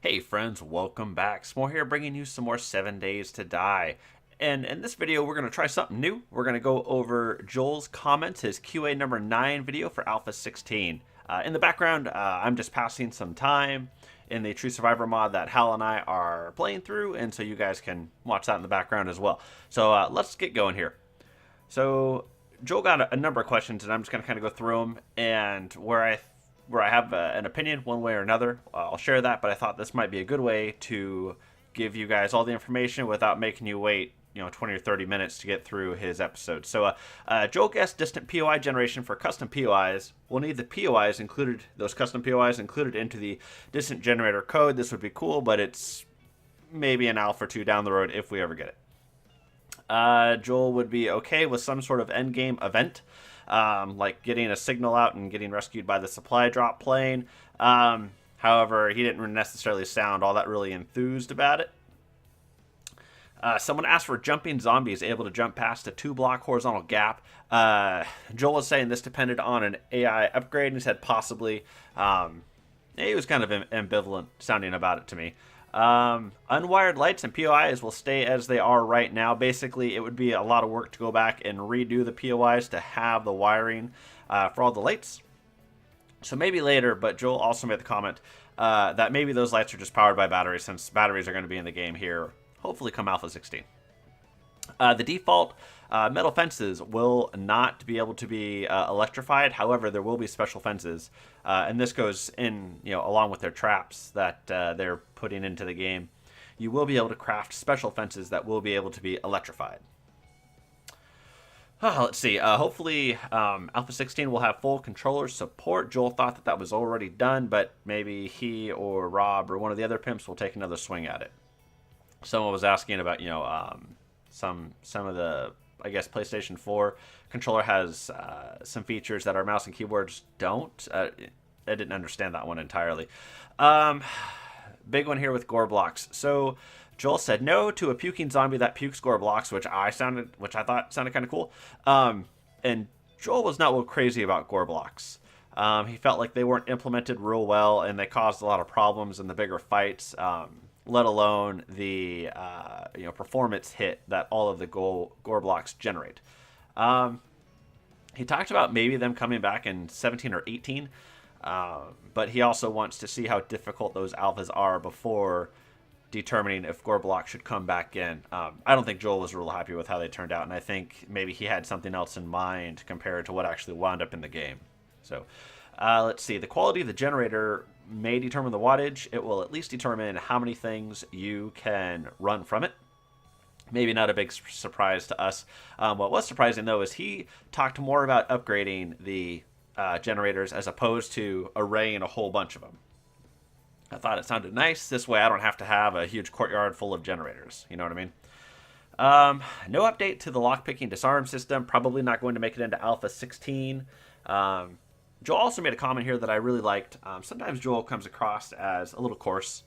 Hey friends, welcome back. S'more here bringing you some more 7 Days to Die. And in this video, we're going to try something new. We're going to go over Joel's comments, his QA number 9 video for Alpha 16. In the background, I'm just passing some time in the True Survivor mod that Hal and I are playing through, and so you guys can watch that in the background as well. So let's get going here. So Joel got a number of questions, and I'm just going to kind of go through them, and where I have an opinion one way or another, I'll share that, but I thought this might be a good way to give you guys all the information without making you wait 20 or 30 minutes to get through his episode. So Joel guessed distant POI generation for custom POIs. We'll need the POIs included, those custom POIs included into the distant generator code. This would be cool, but it's maybe an alpha or two down the road if we ever get it. Joel would be okay with some sort of endgame event, like getting a signal out and getting rescued by the supply drop plane. However, he didn't necessarily sound all that really enthused about it. Someone asked for jumping zombies able to jump past a 2-block horizontal gap. Joel was saying this depended on an AI upgrade, and he said possibly. He was kind of ambivalent sounding about it to me. Unwired lights and POIs will stay as they are right now. Basically, it would be a lot of work to go back and redo the POIs to have the wiring for all the lights. So maybe later, but Joel also made the comment that maybe those lights are just powered by batteries, since batteries are going to be in the game here, hopefully come Alpha 16. The default metal fences will not be able to be electrified. However, there will be special fences, and this goes in, along with their traps that they're putting into the game. You will be able to craft special fences that will be able to be electrified. Let's see. Hopefully, Alpha 16 will have full controller support. Joel thought that was already done, but maybe he or Rob or one of the other pimps will take another swing at it. Someone was asking about, some of the, I guess, PlayStation 4 controller has some features that our mouse and keyboards don't. I didn't understand that one entirely. Big one here with gore blocks. So Joel said no to a puking zombie that pukes gore blocks, which I thought sounded kind of cool. And Joel was not real crazy about gore blocks. He felt like they weren't implemented real well, and they caused a lot of problems in the bigger fights. Let alone the performance hit that all of the gore blocks generate. He talked about maybe them coming back in 17 or 18, but he also wants to see how difficult those alphas are before determining if gore blocks should come back in. I don't think Joel was real happy with how they turned out, and I think maybe he had something else in mind compared to what actually wound up in the game. So let's see. The quality of the generator may determine the wattage. It will at least determine how many things you can run from it. Maybe not a big surprise to us. What was surprising, though, is he talked more about upgrading the generators as opposed to arraying a whole bunch of them. I thought it sounded nice. This way I don't have to have a huge courtyard full of generators. You know what I mean? No update to the lockpicking disarm system. Probably not going to make it into Alpha 16. Joel also made a comment here that I really liked. Sometimes Joel comes across as a little coarse,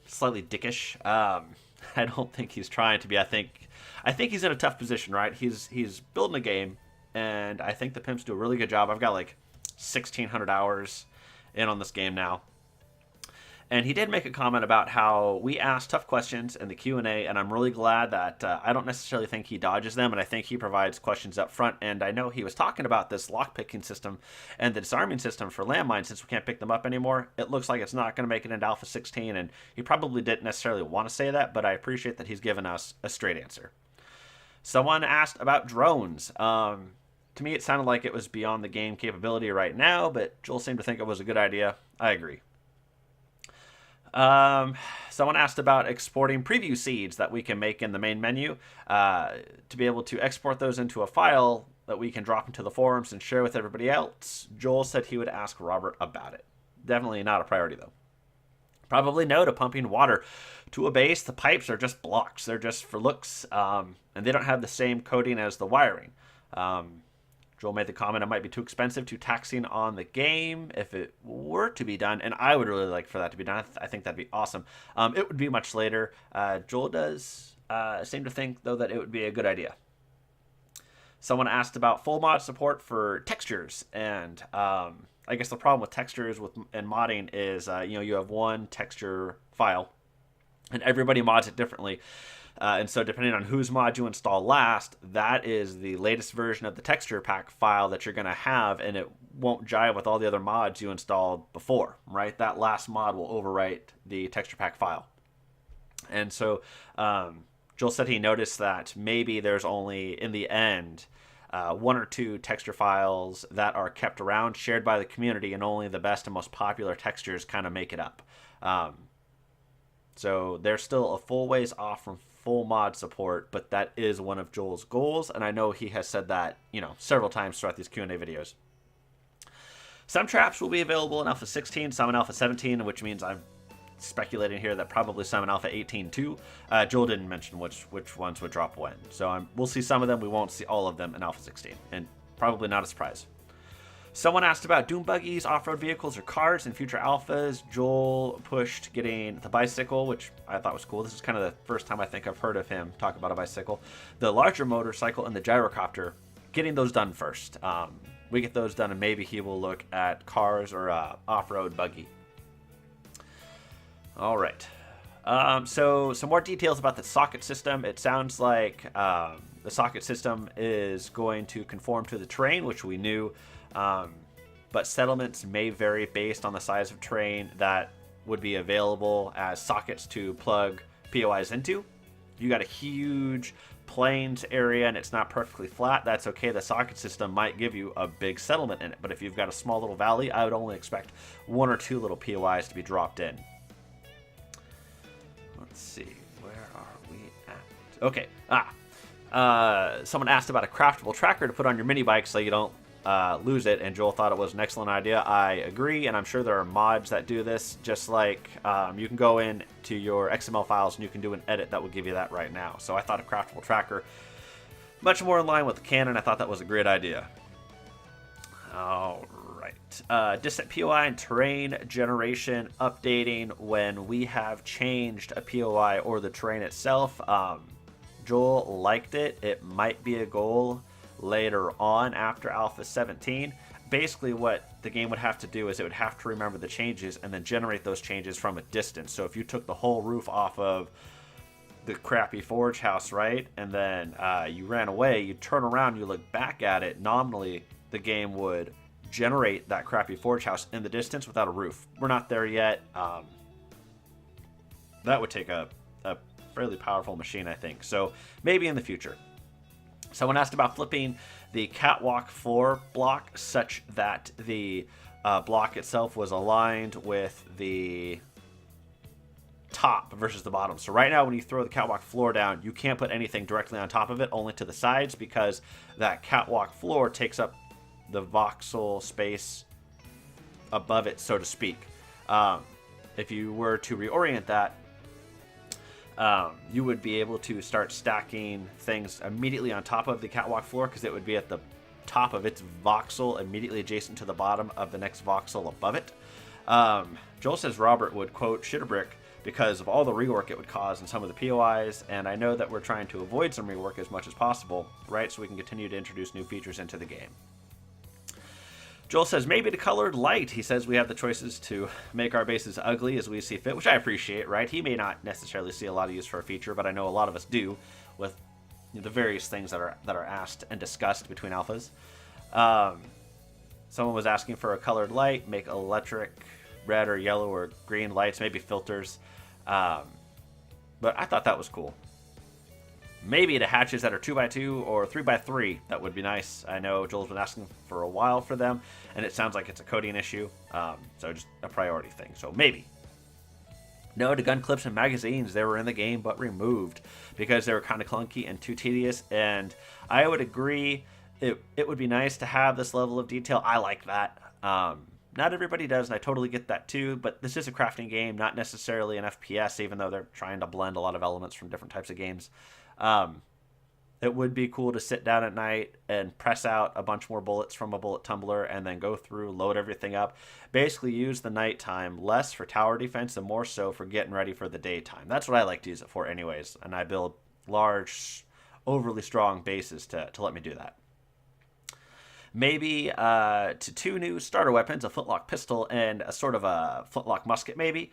slightly dickish. I don't think he's trying to be. I think he's in a tough position, right? He's building a game, and I think the pimps do a really good job. I've got like 1,600 hours in on this game now. And he did make a comment about how we ask tough questions in the Q&A, and I'm really glad that I don't necessarily think he dodges them, and I think he provides questions up front. And I know he was talking about this lockpicking system and the disarming system for landmines, since we can't pick them up anymore. It looks like it's not going to make it into Alpha 16, and he probably didn't necessarily want to say that, but I appreciate that he's given us a straight answer. Someone asked about drones. To me, it sounded like it was beyond the game capability right now, but Joel seemed to think it was a good idea. I agree. Someone asked about exporting preview seeds that we can make in the main menu to be able to export those into a file that we can drop into the forums and share with everybody else. Joel said he would ask Robert about it. Definitely not a priority, though. Probably no to pumping water to a base. The pipes are just blocks. They're just for looks, and they don't have the same coating as the wiring. Joel made the comment it might be too expensive, too taxing on the game if it were to be done, and I would really like for that to be done. I think that'd be awesome. It would be much later. Joel does seem to think, though, that it would be a good idea. Someone asked about full mod support for textures, and I I guess the problem with textures and modding is, you have one texture file, and everybody mods it differently. And so depending on whose mod you install last, that is the latest version of the texture pack file that you're going to have, and it won't jive with all the other mods you installed before, right? That last mod will overwrite the texture pack file. And so Joel said he noticed that maybe there's only, in the end, one or two texture files that are kept around, shared by the community, and only the best and most popular textures kind of make it up. So they're still a full ways off from full mod support, but that is one of Joel's goals, and I know he has said that, several times throughout these Q&A videos. Some traps will be available in Alpha 16, some in Alpha 17, which means I'm speculating here that probably some in Alpha 18 too. Joel didn't mention which ones would drop when, so we'll see some of them. We won't see all of them in Alpha 16, and probably not a surprise. Someone asked about dune buggies, off-road vehicles, or cars in future alphas. Joel pushed getting the bicycle, which I thought was cool. This is kind of the first time I think I've heard of him talk about a bicycle. The larger motorcycle and the gyrocopter, getting those done first. We get those done, and maybe he will look at cars or off-road buggy. All right. So some more details about the socket system. It sounds like the socket system is going to conform to the terrain, which we knew. But settlements may vary based on the size of terrain that would be available as sockets to plug POIs into. You got a huge plains area and it's not perfectly flat, that's okay. The socket system might give you a big settlement in it, but if you've got a small little valley, I would only expect one or two little POIs to be dropped in. Let's see, where are we at? Okay, someone asked about a craftable tracker to put on your mini bike so you don't lose it, and Joel thought it was an excellent idea. I agree, and I'm sure there are mods that do this, just like you can go in to your XML files and you can do an edit that will give you that right now. So I thought a craftable tracker, much more in line with the canon, I thought that was a great idea. All right. Distant POI and terrain generation updating when we have changed a POI or the terrain itself. Joel liked it. It might be a goal later on after Alpha 17. Basically what the game would have to do is it would have to remember the changes and then generate those changes from a distance. So if you took the whole roof off of the crappy forge house, right, and then you ran away, you turn around, you look back at it, nominally the game would generate that crappy forge house in the distance without a roof. We're not there yet. That would take a fairly powerful machine, I think. So maybe in the future. Someone asked about flipping the catwalk floor block such that the block itself was aligned with the top versus the bottom. So right now when you throw the catwalk floor down, you can't put anything directly on top of it, only to the sides, because that catwalk floor takes up the voxel space above it, so to speak. If you were to reorient that, you would be able to start stacking things immediately on top of the catwalk floor, because it would be at the top of its voxel immediately adjacent to the bottom of the next voxel above it. Joel says Robert would, quote, shit a brick because of all the rework it would cause in some of the POIs, and I know that we're trying to avoid some rework as much as possible, right, so we can continue to introduce new features into the game. Joel says maybe the colored light. He says we have the choices to make our bases ugly as we see fit, which I appreciate, right? He may not necessarily see a lot of use for a feature, but I know a lot of us do with the various things that are asked and discussed between alphas. Someone was asking for a colored light, make electric red or yellow or green lights, maybe filters. But I thought that was cool. Maybe the hatches that are 2x2 or 3x3, that would be nice. I know Joel's been asking for a while for them, and it sounds like it's a coding issue, so just a priority thing. So maybe. No to gun clips and magazines. They were in the game but removed because they were kind of clunky and too tedious, and I would agree it would be nice to have this level of detail. I like that. Not everybody does, and I totally get that too, but this is a crafting game, not necessarily an FPS, even though they're trying to blend a lot of elements from different types of games. It would be cool to sit down at night and press out a bunch more bullets from a bullet tumbler and then go through, load everything up. Basically use the nighttime less for tower defense and more so for getting ready for the daytime. That's what I like to use it for anyways, and I build large, overly strong bases to let me do that. Maybe to 2 new starter weapons, a flintlock pistol and a sort of a flintlock musket, maybe.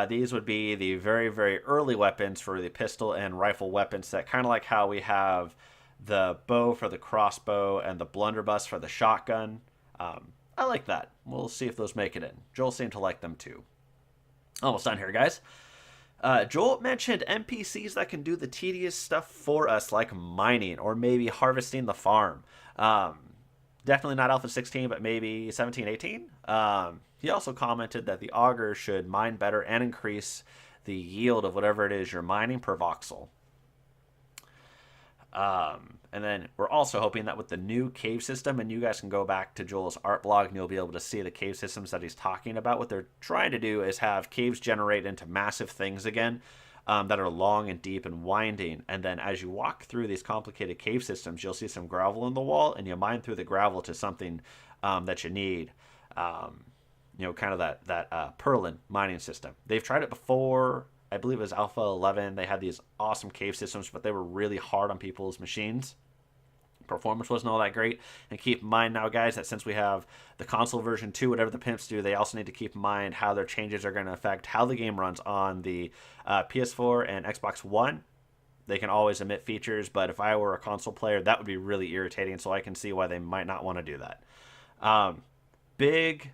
These would be the very, very early weapons for the pistol and rifle weapons, that kind of like how we have the bow for the crossbow and the blunderbuss for the shotgun. I like that. We'll see if those make it in. Joel seemed to like them too. Almost done here, guys. Joel mentioned NPCs that can do the tedious stuff for us, like mining or maybe harvesting the farm. Definitely not Alpha 16, but maybe 17, 18. He also commented that the auger should mine better and increase the yield of whatever it is you're mining per voxel. And then we're also hoping that with the new cave system, and you guys can go back to Joel's art blog and you'll be able to see the cave systems that he's talking about. What they're trying to do is have caves generate into massive things again, that are long and deep and winding. And then as you walk through these complicated cave systems, you'll see some gravel in the wall, and you mine through the gravel to something that you need. Kind of that purlin mining system. They've tried it before. I believe it was Alpha 11. They had these awesome cave systems, but they were really hard on people's machines. Performance wasn't all that great. And keep in mind now, guys, that since we have the console version 2, whatever the pimps do, they also need to keep in mind how their changes are going to affect how the game runs on the PS4 and Xbox One. They can always omit features, but if I were a console player, that would be really irritating, so I can see why they might not want to do that. Big...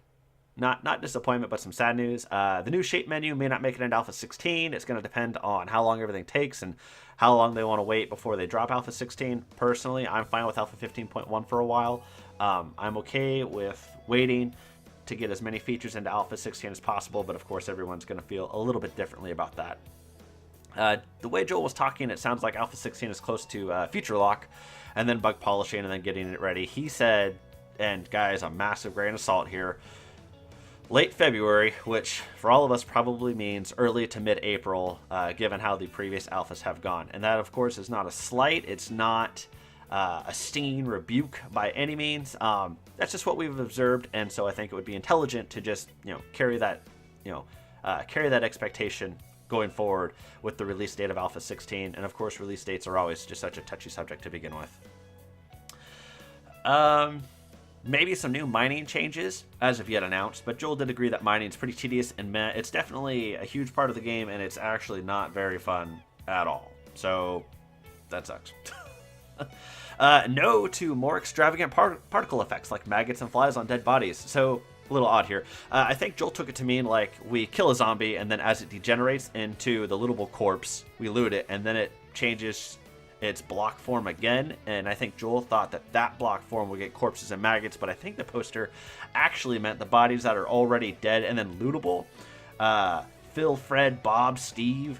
Not disappointment, but some sad news. The new shape menu may not make it into Alpha 16. It's going to depend on how long everything takes and how long they want to wait before they drop Alpha 16. Personally, I'm fine with Alpha 15.1 for a while. I'm okay with waiting to get as many features into Alpha 16 as possible, but of course everyone's going to feel a little bit differently about that. The way Joel was talking, it sounds like Alpha 16 is close to feature lock and then bug polishing and then getting it ready. He said, and guys, a massive grain of salt here, late February, which for all of us probably means early to mid-April, given how the previous alphas have gone. And that, of course, is not a slight. It's not a stinging rebuke by any means. That's just what we've observed, and so I think it would be intelligent to just, carry that expectation going forward with the release date of Alpha 16. And of course, release dates are always just such a touchy subject to begin with. Maybe some new mining changes, as of yet announced, but Joel did agree that mining is pretty tedious and meh. It's definitely a huge part of the game, and it's actually not very fun at all. So, that sucks. No to more extravagant particle effects, like maggots and flies on dead bodies. So, a little odd here. I think Joel took it to mean, like, we kill a zombie, and then as it degenerates into the lootable corpse, we loot it, and then it changes its block form again, and I think Joel thought that block form would get corpses and maggots, but I think the poster actually meant the bodies that are already dead and then lootable. Phil, Fred, Bob, Steve,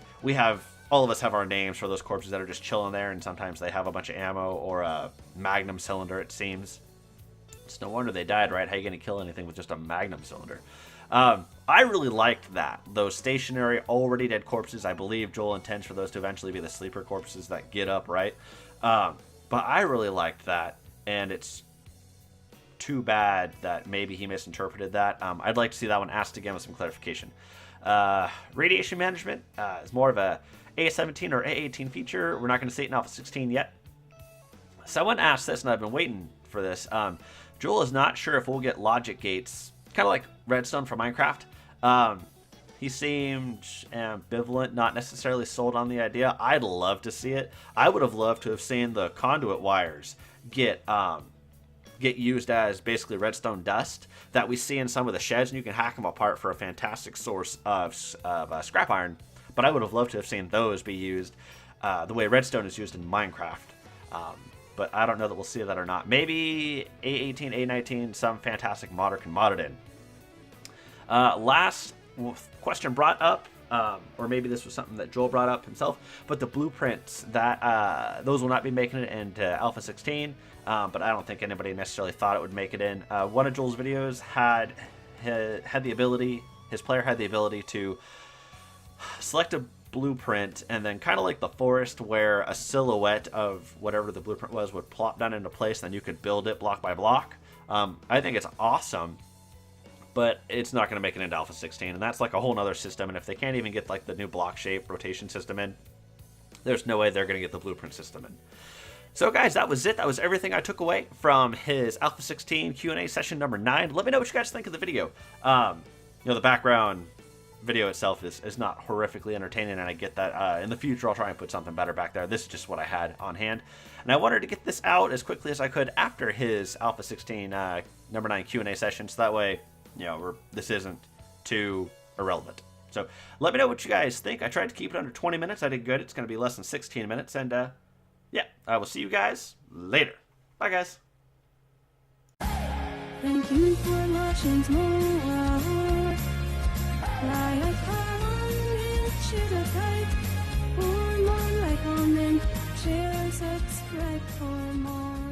all of us have our names for those corpses that are just chilling there, and sometimes they have a bunch of ammo or a magnum cylinder, it seems. It's no wonder they died, right? How are you going to kill anything with just a magnum cylinder? I really liked that. Those stationary, already dead corpses, I believe Joel intends for those to eventually be the sleeper corpses that get up, right? But I really liked that, and it's too bad that maybe he misinterpreted that. I'd like to see that one asked again with some clarification. Radiation management is more of a A17 or A18 feature. We're not going to see it in Alpha 16 yet. Someone asked this, and I've been waiting for this. Joel is not sure if we'll get logic gates, kind of like redstone for Minecraft. He seemed ambivalent, not necessarily sold on the idea. I'd love to see it. I would have loved to have seen the conduit wires get used as basically redstone dust that we see in some of the sheds, and you can hack them apart for a fantastic source of scrap iron. But I would have loved to have seen those be used the way redstone is used in Minecraft. But I don't know that we'll see that or not. Maybe A18, A19, some fantastic modder can mod it in. Last question brought up, or maybe this was something that Joel brought up himself, but the blueprints, that those will not be making it into Alpha 16, but I don't think anybody necessarily thought it would make it in. One of Joel's videos had the ability, his player had the ability to select a blueprint, and then kind of like the forest where a silhouette of whatever the blueprint was would plop down into place, and then you could build it block by block. I think it's awesome, but it's not going to make it into Alpha 16, and that's like a whole nother system, and if they can't even get like the new block shape rotation system in, there's no way they're going to get the blueprint system in. So guys, that was it. That was everything I took away from his Alpha 16 Q&A session number 9. Let me know what you guys think of the video. The background video itself is not horrifically entertaining, and I get that. In the future, I'll try and put something better back there. This is just what I had on hand. And I wanted to get this out as quickly as I could after his Alpha 16 number 9 Q&A session, so that way, this isn't too irrelevant. So let me know what you guys think. I tried to keep it under 20 minutes. I did good. It's going to be less than 16 minutes. And yeah, I will see you guys later. Bye, guys. Thank you for watching more. Like comment, share, subscribe for more.